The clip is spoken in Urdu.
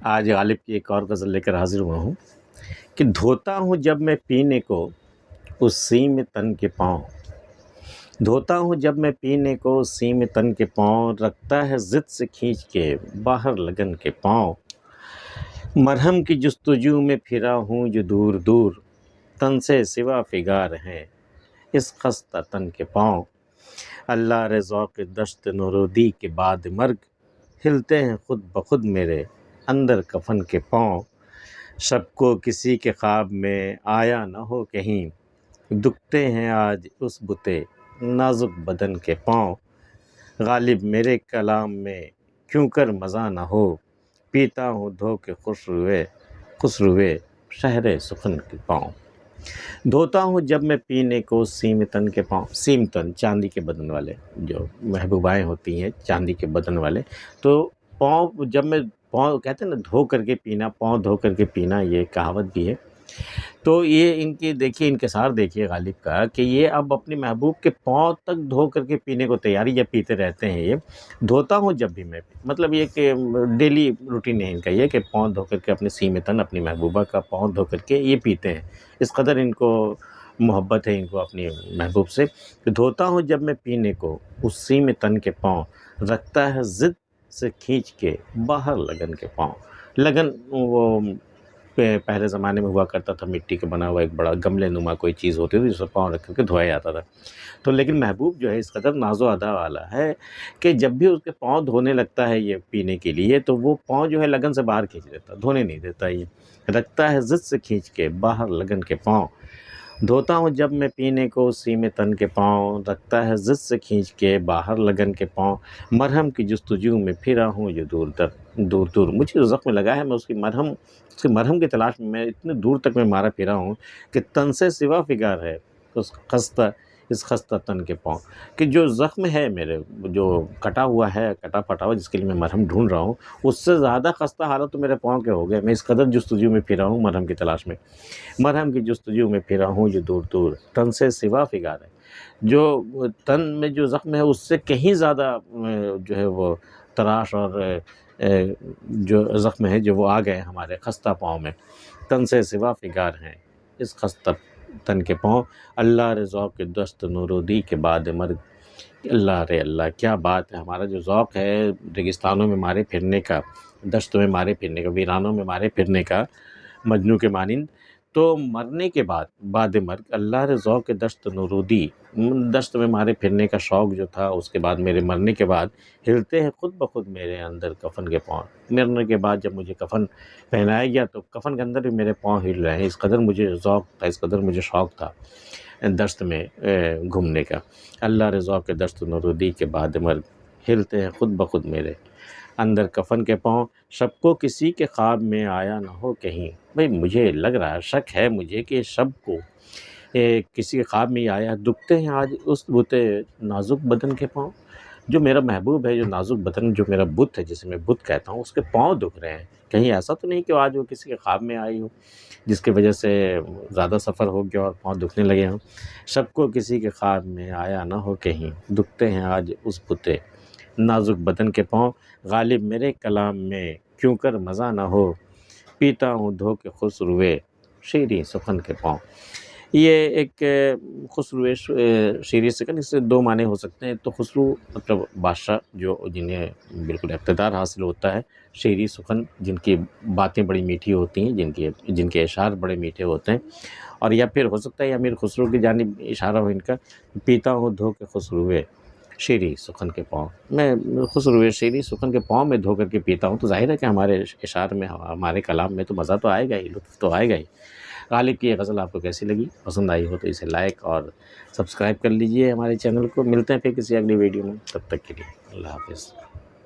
آج غالب کی ایک اور غزل لے کر حاضر ہوا ہوں کہ دھوتا ہوں جب میں پینے کو اس سیم تن کے پاؤں، دھوتا ہوں جب میں پینے کو اس سیم تن کے پاؤں، رکھتا ہے ضد سے کھینچ کے باہر لگن کے پاؤں، مرہم کی جستجو میں پھرا ہوں جو دور دور، تن سے سوا فگار ہیں اس خستہ تن کے پاؤں، اللہ رضا کے دشت نورودی کے بعد مرگ، ہلتے ہیں خود بخود میرے اندر کفن کے پاؤں، شب کو کسی کے خواب میں آیا نہ ہو کہیں، دکھتے ہیں آج اس بتے نازک بدن کے پاؤں، غالب میرے کلام میں کیوں کر مزہ نہ ہو، پیتا ہوں دھو کے خسروے شہر سخن کے پاؤں، دھوتا ہوں جب میں پینے کو سیم تن کے پاؤں۔ سیم تن چاندی کے بدن والے جو محبوبائیں ہوتی ہیں چاندی کے بدن والے، تو پاؤں جب میں پاؤں کہتے ہیں نا دھو کر کے پینا، پاؤں دھو کر کے پینا، یہ کہاوت بھی ہے۔ تو یہ ان کی دیکھیے انکسار دیکھیے غالب کا کہ یہ اب اپنے محبوب کے پاؤں تک دھو کر کے پینے کو تیاری یا پیتے رہتے ہیں۔ یہ دھوتا ہوں جب بھی میں، مطلب یہ کہ ڈیلی روٹین ہے ان کا یہ کہ پاؤں دھو کر کے اپنے سیم تن اپنی محبوبہ کا پاؤں دھو کر کے یہ پیتے ہیں، اس قدر ان کو محبت ہے ان کو اپنی محبوب سے۔ دھوتا ہوں جب میں پینے کو اس سیم تن کے پاؤں، رکھتا ہے ضد سے کھینچ کے باہر لگن کے پاؤں۔ لگن وہ پہلے زمانے میں ہوا کرتا تھا، مٹی کا بنا ہوا ایک بڑا گملے نما کوئی چیز ہوتی تھی جس پر پاؤں رکھ کر کے دھویا جاتا تھا۔ تو لیکن محبوب جو ہے اس قدر ناز و ادا والا ہے کہ جب بھی اس کے پاؤں دھونے لگتا ہے یہ پینے کے لیے تو وہ پاؤں جو ہے لگن سے باہر کھینچ لیتا، دھونے نہیں دیتا، یہ رکھتا ہے ضد سے کھینچ کے باہر لگن کے پاؤں، دھوتا ہوں جب میں پینے کو سیم تن کے پاؤں، رکھتا ہے ضد سے کھینچ کے باہر لگن کے پاؤں، مرہم کی جستجو میں پھرا ہوں جو دور دور، مجھے جو زخم لگا ہے میں اس کی مرہم کی تلاش میں اتنے دور تک میں مارا پھرا ہوں کہ تن سے سوا فگار ہے اس خستہ تن کے پاؤں، کہ جو زخم ہے میرے جو کٹا ہوا ہے، کٹا پھٹا ہوا جس کے لیے میں مرہم ڈھونڈ رہا ہوں، اس سے زیادہ خستہ حالت تو میرے پاؤں کے ہو گئے، میں اس قدر جستجو میں پھرا ہوں مرہم کی تلاش میں، مرہم کی جستجو میں پھرا ہوں جو دور دور، تن سے سوا فگار ہے، جو تن میں جو زخم ہے اس سے کہیں زیادہ جو ہے وہ تراش اور جو زخم ہے جو وہ آ گئے ہمارے خستہ پاؤں میں، تن سے سوا فگار ہیں اس خستہ تن کے پاؤں، اللہ رضا کے دست نورودی کے بعد مرگ، اللہ رے اللہ کیا بات ہے، ہمارا جو ذوق ہے ریگستانوں میں مارے پھرنے کا، دشتوں میں مارے پھرنے کا، ویرانوں میں مارے پھرنے کا مجنوں کے مانند، تو مرنے کے بعد مرگ اللہ رضا کے دشت نورودی، دشت میں مارے پھرنے کا شوق جو تھا اس کے بعد میرے مرنے کے بعد ہلتے ہیں خود بخود میرے اندر کفن کے پاؤں، مرنے کے بعد جب مجھے کفن پہنایا گیا تو کفن کے اندر بھی میرے پاؤں ہل رہے ہیں، اس قدر مجھے ذوق تھا، اس قدر مجھے شوق تھا دشت میں گھومنے کا، اللہ رضا کے دشت نورودی کے بعد مرگ، ہلتے ہیں خود بخود میرے اندر کفن کے پاؤں، شب کو کسی کے خواب میں آیا نہ ہو کہیں، بھئی مجھے لگ رہا ہے، شک ہے مجھے کہ شب کو کسی کے خواب میں آیا، دکھتے ہیں آج اس بتے نازک بدن کے پاؤں، جو میرا محبوب ہے، جو نازک بدن، جو میرا بت ہے جسے میں بت کہتا ہوں، اس کے پاؤں دکھ رہے ہیں، کہیں ایسا تو نہیں کہ آج وہ کسی کے خواب میں آئی ہو جس کی وجہ سے زیادہ سفر ہو گیا اور پاؤں دکھنے لگے ہوں، شب کو کسی کے خواب میں آیا نہ ہو کہیں، دکھتے ہیں آج اس بتے نازک بدن کے پاؤں، غالب میرے کلام میں کیوں کر مزہ نہ ہو، پیتا ہوں دھو کے خسروے شیریں سخن کے پاؤں۔ یہ ایک خسرو شیریں سخن، اس سے دو معنی ہو سکتے ہیں، تو خسرو مطلب بادشاہ جو جنہیں بالکل اقتدار حاصل ہوتا ہے، شیریں سخن جن کی باتیں بڑی میٹھی ہوتی ہیں، جن کے اشعار بڑے میٹھے ہوتے ہیں، اور یا پھر ہو سکتا ہے یا امیر خسرو کی جانب اشارہ ہو ان کا، پیتا ہوں دھو کے خسروے شیریں سخن کے پاؤں، میں خسروے شیریں سخن کے پاؤں میں دھو کر کے پیتا ہوں، تو ظاہر ہے کہ ہمارے اشعار میں، ہمارے کلام میں تو مزہ تو آئے گا ہی، لطف تو آئے گا ہی۔ غالب کی یہ غزل آپ کو کیسی لگی؟ پسند آئی ہو تو اسے لائک اور سبسکرائب کر لیجئے ہمارے چینل کو، ملتے ہیں پھر کسی اگلی ویڈیو میں، تب تک کے لیے اللہ حافظ۔